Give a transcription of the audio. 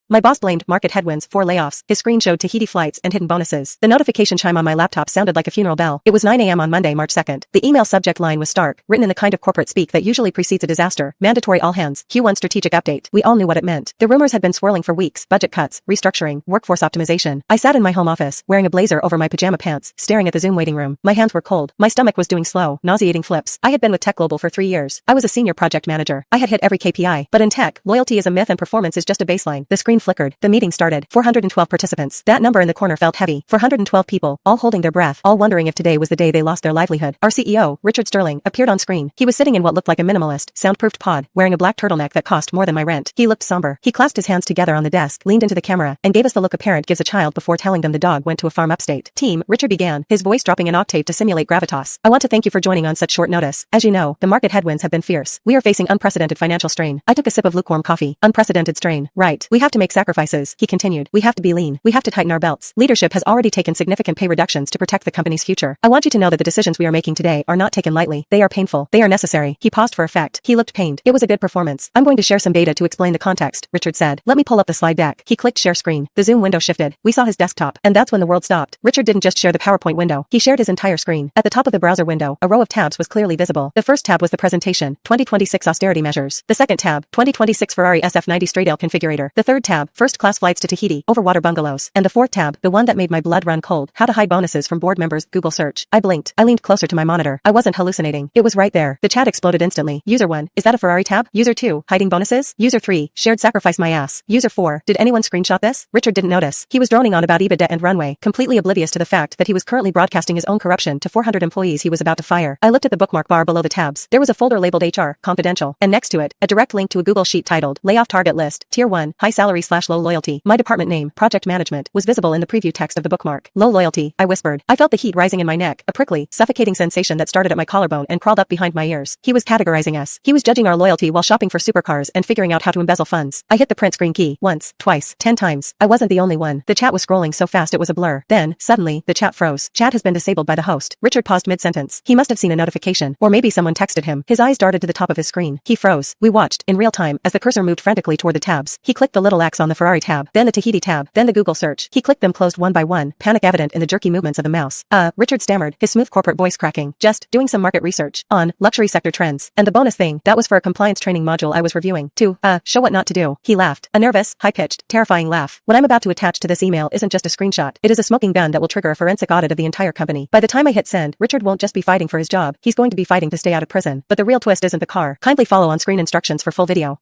My boss blamed market headwinds for layoffs. His screen showed Tahiti flights and hidden bonuses. The notification chime on my laptop sounded like a funeral bell. It was 9 a.m. on Monday, March 2nd. The email subject line was stark, written in the kind of corporate speak that usually precedes a disaster. Mandatory all hands. Q1 strategic update. We all knew what it meant. The rumors had been swirling for weeks. Budget cuts, restructuring, workforce optimization. I sat in my home office, wearing a blazer over my pajama pants, staring at the Zoom waiting room. My hands were cold. My stomach was doing slow, nauseating flips. I had been with TechGlobal for 3 years. I was a senior project manager. I had hit every KPI. But in tech, loyalty is a myth and performance is just a baseline. The screen flickered. The meeting started. 412 participants. That number in the corner felt heavy. 412 people, all holding their breath, all wondering if today was the day they lost their livelihood. Our CEO, Richard Sterling, appeared on screen. He was sitting in what looked like a minimalist, soundproofed pod, wearing a black turtleneck that cost more than my rent. He looked somber. He clasped his hands together on the desk, leaned into the camera, and gave us the look a parent gives a child before telling them the dog went to a farm upstate. Team, Richard began, his voice dropping an octave to simulate gravitas. I want to thank you for joining on such short notice. As you know, the market headwinds have been fierce. We are facing unprecedented financial strain. I took a sip of lukewarm coffee. Unprecedented strain. Right. We have to make sacrifices, he continued. We have to be lean. We have to tighten our belts. Leadership has already taken significant pay reductions to protect the company's future. I want you to know that the decisions we are making today are not taken lightly. They are painful. They are necessary. He paused for effect. He looked pained. It was a good performance. I'm going to share some data to explain the context, Richard said. Let me pull up the slide deck. He clicked share screen. The Zoom window shifted. We saw his desktop. And that's when the world stopped. Richard didn't just share the PowerPoint window. He shared his entire screen. At the top of the browser window, a row of tabs was clearly visible. The first tab was the presentation, 2026 austerity measures. The second tab, 2026 Ferrari SF90 straight-aisle configurator. The third tab, first-class flights to Tahiti, overwater bungalows. And the fourth tab, the one that made my blood run cold, how to hide bonuses from board members, Google search. I blinked. I leaned closer to my monitor. I wasn't hallucinating. It was right there. The chat exploded instantly. User 1, is that a Ferrari tab? User 2, hiding bonuses? User 3, shared sacrifice my ass. User 4, did anyone screenshot this? Richard didn't notice. He was droning on about EBITDA and runway, completely oblivious to the fact that he was currently broadcasting his own corruption to 400 employees he was about to fire. I looked at the bookmark bar below the tabs. There was a folder labeled HR, confidential, and next to it, a direct link to a Google sheet titled Layoff Target List, Tier 1, High Salary / Low Loyalty. My department name, Project Management, was visible in the preview text of the bookmark. Low loyalty, I whispered. I felt the heat rising in my neck, a prickly, suffocating sensation that started at my collarbone and crawled up behind my ears. He was categorizing us. He was judging our loyalty while shopping for supercars and figuring out how to embezzle funds. I hit the print screen key, once, twice, 10 times. I wasn't the only one. The chat was scrolling so fast it was a blur. Then, suddenly, the chat froze. Chat has been disabled by the host. Richard paused mid-sentence. He must have seen a notification, or maybe someone texted him. His eyes darted to the top of his screen. He froze. We watched, in real time, as the cursor moved frantically toward the tabs. He clicked the little X on the Ferrari tab, then the Tahiti tab, then the Google search. He clicked them closed one by one, panic evident in the jerky movements of the mouse. Richard stammered, his smooth corporate voice cracking. Just doing some market research on luxury sector trends. And the bonus thing, that was for a compliance training module I was reviewing. To, show what not to do. He laughed. A nervous, high-pitched, terrifying laugh. What I'm about to attach to this email isn't just a screenshot. It is a smoking gun that will trigger a forensic audit of the entire company. By the time I hit send, Richard won't just be fighting for his job. He's going to be fighting to stay out of prison. But the real twist isn't the car. Kindly follow on-screen instructions for full video.